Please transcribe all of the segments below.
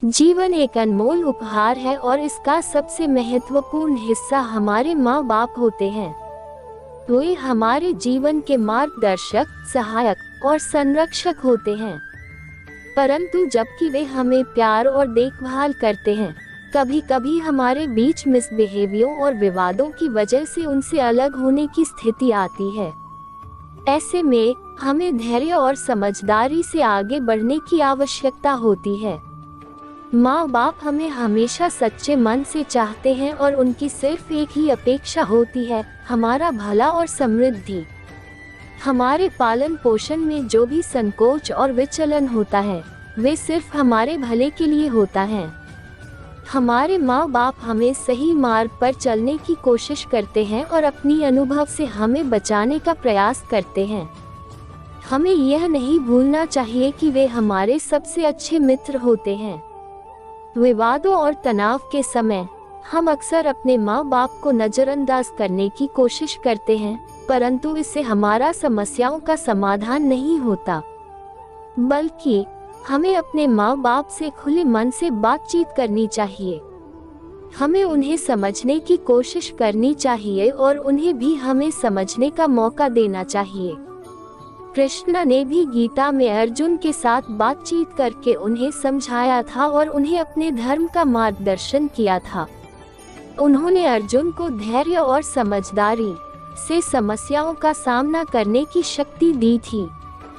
जीवन एक अनमोल उपहार है और इसका सबसे महत्वपूर्ण हिस्सा हमारे माँ बाप होते हैं। वे हमारे जीवन के मार्गदर्शक, सहायक और संरक्षक होते हैं। परंतु जबकि वे हमें प्यार और देखभाल करते हैं, कभी कभी हमारे बीच मिसबिहेवियर और विवादों की वजह से उनसे अलग होने की स्थिति आती है। ऐसे में हमें धैर्य और समझदारी से आगे बढ़ने की आवश्यकता होती है। माँ बाप हमें हमेशा सच्चे मन से चाहते हैं और उनकी सिर्फ एक ही अपेक्षा होती है, हमारा भला और समृद्धि। हमारे पालन पोषण में जो भी संकोच और विचलन होता है, वे सिर्फ हमारे भले के लिए होता है। हमारे माँ बाप हमें सही मार्ग पर चलने की कोशिश करते हैं और अपनी अनुभव से हमें बचाने का प्रयास करते हैं। हमें यह नहीं भूलना चाहिए कि वे हमारे सबसे अच्छे मित्र होते हैं। विवादों और तनाव के समय हम अक्सर अपने माँ बाप को नज़रअंदाज करने की कोशिश करते हैं, परंतु इससे हमारा समस्याओं का समाधान नहीं होता। बल्कि हमें अपने माँ बाप से खुले मन से बातचीत करनी चाहिए। हमें उन्हें समझने की कोशिश करनी चाहिए और उन्हें भी हमें समझने का मौका देना चाहिए। कृष्ण ने भी गीता में अर्जुन के साथ बातचीत करके उन्हें समझाया था और उन्हें अपने धर्म का मार्गदर्शन किया था। उन्होंने अर्जुन को धैर्य और समझदारी से समस्याओं का सामना करने की शक्ति दी थी।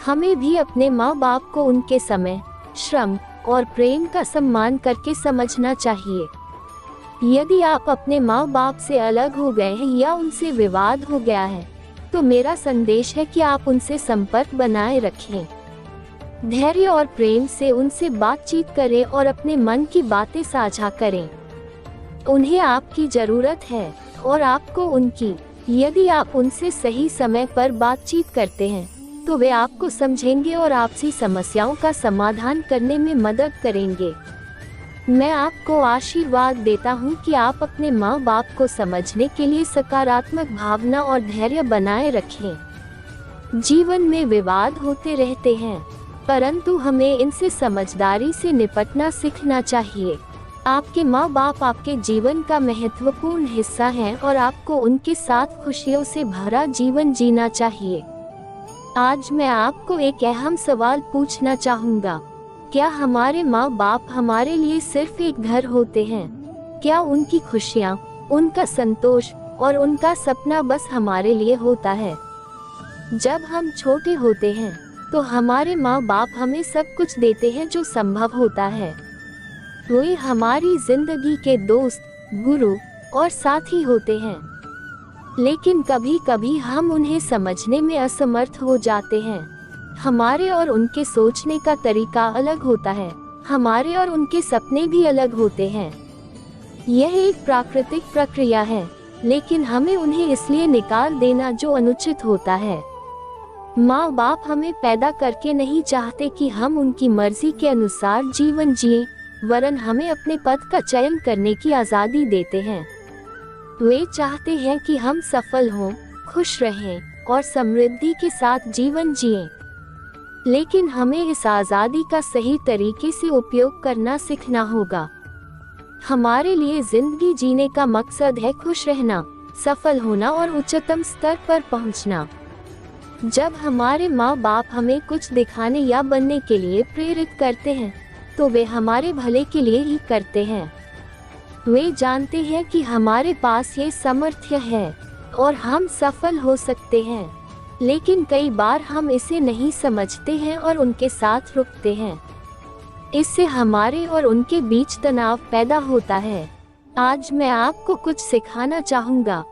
हमें भी अपने माँ बाप को उनके समय, श्रम और प्रेम का सम्मान करके समझना चाहिए। यदि आप अपने माँ बाप से अलग हो गए हैं या उनसे विवाद हो गया है, तो मेरा संदेश है कि आप उनसे संपर्क बनाए रखें। धैर्य और प्रेम से उनसे बातचीत करें और अपने मन की बातें साझा करें। उन्हें आपकी जरूरत है और आपको उनकी। यदि आप उनसे सही समय पर बातचीत करते हैं, तो वे आपको समझेंगे और आपसी समस्याओं का समाधान करने में मदद करेंगे। मैं आपको आशीर्वाद देता हूं कि आप अपने माँ बाप को समझने के लिए सकारात्मक भावना और धैर्य बनाए रखें। जीवन में विवाद होते रहते हैं, परंतु हमें इनसे समझदारी से निपटना सीखना चाहिए। आपके माँ बाप आपके जीवन का महत्वपूर्ण हिस्सा हैं और आपको उनके साथ खुशियों से भरा जीवन जीना चाहिए। आज मैं आपको एक अहम सवाल पूछना चाहूँगा। क्या हमारे माँ बाप हमारे लिए सिर्फ एक घर होते हैं? क्या उनकी खुशियाँ, उनका संतोष और उनका सपना बस हमारे लिए होता है? जब हम छोटे होते हैं, तो हमारे माँ बाप हमें सब कुछ देते हैं जो संभव होता है। वे हमारी जिंदगी के दोस्त, गुरु और साथी होते हैं। लेकिन कभी कभी हम उन्हें समझने में असमर्थ हो जाते हैं। हमारे और उनके सोचने का तरीका अलग होता है। हमारे और उनके सपने भी अलग होते हैं। यह एक प्राकृतिक प्रक्रिया है, लेकिन हमें उन्हें इसलिए निकाल देना जो अनुचित होता है। माँ बाप हमें पैदा करके नहीं चाहते कि हम उनकी मर्जी के अनुसार जीवन जिएं, वरन हमें अपने पथ का चयन करने की आज़ादी देते हैं। वे चाहते हैं कि हम सफल हों, खुश रहें और समृद्धि के साथ जीवन जिएं। लेकिन हमें इस आज़ादी का सही तरीके से उपयोग करना सीखना होगा। हमारे लिए जिंदगी जीने का मकसद है खुश रहना, सफल होना और उच्चतम स्तर पर पहुंचना। जब हमारे माँ बाप हमें कुछ दिखाने या बनने के लिए प्रेरित करते हैं, तो वे हमारे भले के लिए ही करते हैं। वे जानते हैं कि हमारे पास ये सामर्थ्य है और हम सफल हो सकते हैं, लेकिन कई बार हम इसे नहीं समझते हैं और उनके साथ रुकते हैं। इससे हमारे और उनके बीच तनाव पैदा होता है। आज मैं आपको कुछ सिखाना चाहूँगा।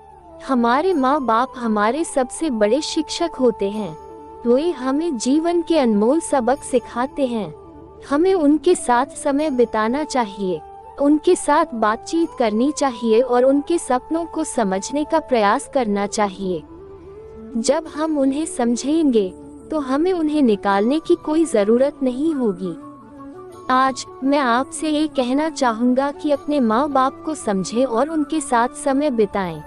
हमारे माँ बाप हमारे सबसे बड़े शिक्षक होते हैं। वे हमें जीवन के अनमोल सबक सिखाते हैं। हमें उनके साथ समय बिताना चाहिए, उनके साथ बातचीत करनी चाहिए और उनके सपनों को समझने का प्रयास करना चाहिए। जब हम उन्हें समझेंगे, तो हमें उन्हें निकालने की कोई जरूरत नहीं होगी। आज मैं आपसे ये कहना चाहूँगा कि अपने माँ बाप को समझें और उनके साथ समय बिताएं।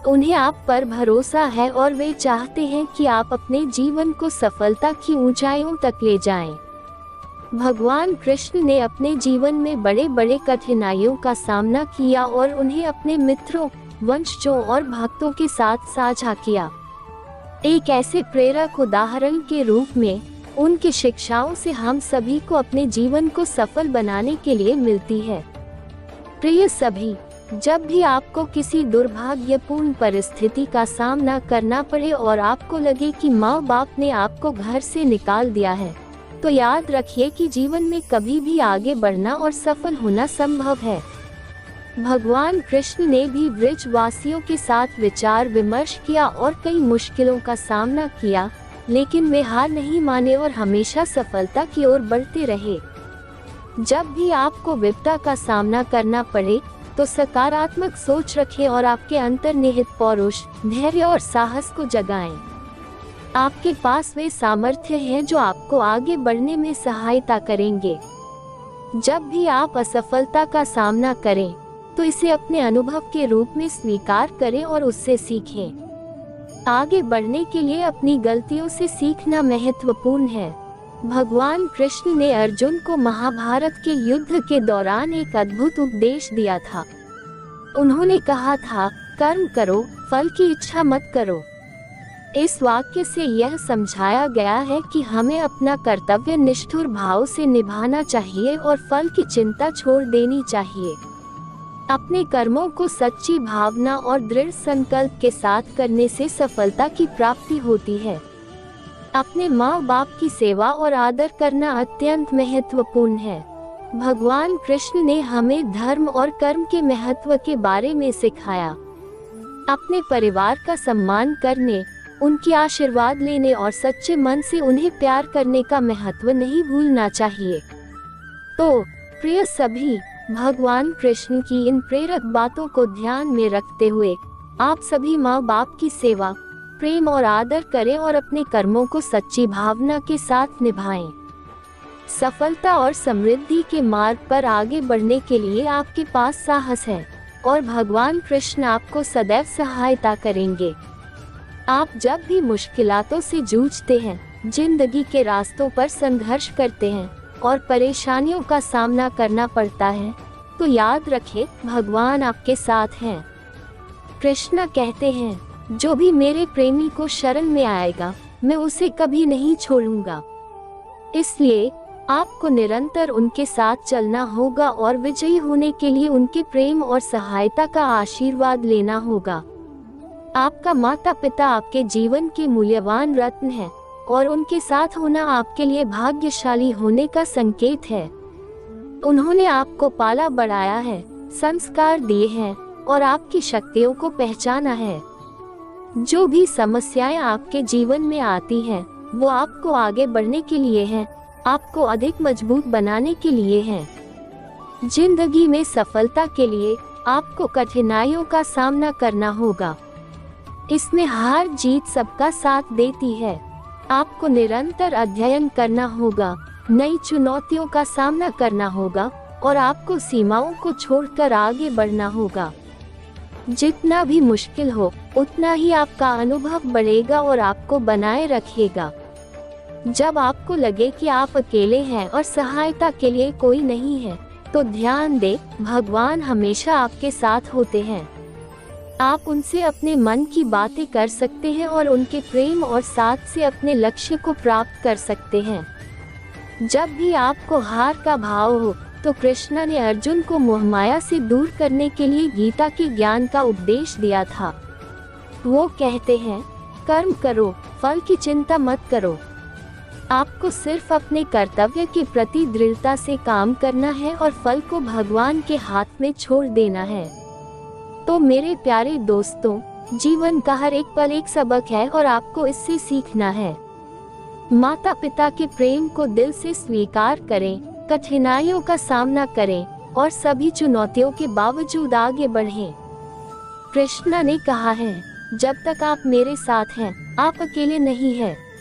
उन्हें आप पर भरोसा है और वे चाहते हैं कि आप अपने जीवन को सफलता की ऊंचाइयों तक ले जाएं। भगवान कृष्ण ने अपने जीवन में बड़े बड़े कठिनाइयों का सामना किया और उन्हें अपने मित्रों, वंशजों और भक्तों के साथ साझा किया। एक ऐसे प्रेरक उदाहरण के रूप में उनकी शिक्षाओं से हम सभी को अपने जीवन को सफल बनाने के लिए मिलती है। प्रिय सभी, जब भी आपको किसी दुर्भाग्यपूर्ण परिस्थिति का सामना करना पड़े और आपको लगे कि माँ बाप ने आपको घर से निकाल दिया है, तो याद रखिए कि जीवन में कभी भी आगे बढ़ना और सफल होना संभव है। भगवान कृष्ण ने भी ब्रजवासियों के साथ विचार विमर्श किया और कई मुश्किलों का सामना किया, लेकिन वे हार नहीं माने और हमेशा सफलता की ओर बढ़ते रहे। जब भी आपको विपदा का सामना करना पड़े तो सकारात्मक सोच रखें और आपके अंतर्निहित पौरुष, धैर्य और साहस को जगाएं। आपके पास वे सामर्थ्य हैं जो आपको आगे बढ़ने में सहायता करेंगे। जब भी आप असफलता का सामना करें तो इसे अपने अनुभव के रूप में स्वीकार करें और उससे सीखें। आगे बढ़ने के लिए अपनी गलतियों से सीखना महत्वपूर्ण है। भगवान कृष्ण ने अर्जुन को महाभारत के युद्ध के दौरान एक अद्भुत उपदेश दिया था। उन्होंने कहा था, कर्म करो, फल की इच्छा मत करो। इस वाक्य से यह समझाया गया है कि हमें अपना कर्तव्य निष्ठुर भाव से निभाना चाहिए और फल की चिंता छोड़ देनी चाहिए। अपने कर्मों को सच्ची भावना और दृढ़ संकल्प के साथ करने से सफलता की प्राप्ति होती है। अपने माँ बाप की सेवा और आदर करना अत्यंत महत्वपूर्ण है। भगवान कृष्ण ने हमें धर्म और कर्म के महत्व के बारे में सिखाया। अपने परिवार का सम्मान करने, उनके आशीर्वाद लेने और सच्चे मन से उन्हें प्यार करने का महत्व नहीं भूलना चाहिए। तो प्रिय सभी, भगवान कृष्ण की इन प्रेरक बातों को ध्यान में रखते हुए आप सभी माँ बाप की सेवा, प्रेम और आदर करें और अपने कर्मों को सच्ची भावना के साथ निभाएं। सफलता और समृद्धि के मार्ग पर आगे बढ़ने के लिए आपके पास साहस है और भगवान कृष्ण आपको सदैव सहायता करेंगे। आप जब भी मुश्किलातों से जूझते हैं, जिंदगी के रास्तों पर संघर्ष करते हैं और परेशानियों का सामना करना पड़ता है, तो याद रखें, भगवान आपके साथ हैं। कृष्ण कहते हैं, जो भी मेरे प्रेमी को शरण में आएगा, मैं उसे कभी नहीं छोड़ूंगा। इसलिए आपको निरंतर उनके साथ चलना होगा और विजयी होने के लिए उनके प्रेम और सहायता का आशीर्वाद लेना होगा। आपका माता पिता आपके जीवन के मूल्यवान रत्न हैं और उनके साथ होना आपके लिए भाग्यशाली होने का संकेत है। उन्होंने आपको पाला बढ़ाया है, संस्कार दिए हैं और आपकी शक्तियों को पहचाना है। जो भी समस्याएं आपके जीवन में आती हैं, वो आपको आगे बढ़ने के लिए हैं, आपको अधिक मजबूत बनाने के लिए हैं। जिंदगी में सफलता के लिए आपको कठिनाइयों का सामना करना होगा। इसमें हार जीत सबका साथ देती है। आपको निरंतर अध्ययन करना होगा, नई चुनौतियों का सामना करना होगा और आपको सीमाओं को छोड़कर आगे बढ़ना होगा। जितना भी मुश्किल हो, उतना ही आपका अनुभव बढ़ेगा और आपको बनाए रखेगा। जब आपको लगे कि आप अकेले हैं और सहायता के लिए कोई नहीं है, तो ध्यान दें, भगवान हमेशा आपके साथ होते हैं। आप उनसे अपने मन की बातें कर सकते हैं और उनके प्रेम और साथ से अपने लक्ष्य को प्राप्त कर सकते हैं। जब भी आपको हार का भाव हो, तो कृष्ण ने अर्जुन को मोहमाया से दूर करने के लिए गीता के ज्ञान का उपदेश दिया था। वो कहते हैं, कर्म करो, फल की चिंता मत करो। आपको सिर्फ अपने कर्तव्य के प्रति दृढ़ता से काम करना है और फल को भगवान के हाथ में छोड़ देना है। तो मेरे प्यारे दोस्तों, जीवन का हर एक पल एक सबक है और आपको इससे सीखना है। माता पिता के प्रेम को दिल से स्वीकार करें, कठिनाइयों का सामना करें और सभी चुनौतियों के बावजूद आगे बढ़ें। कृष्ण ने कहा है, जब तक आप मेरे साथ हैं, आप अकेले नहीं हैं।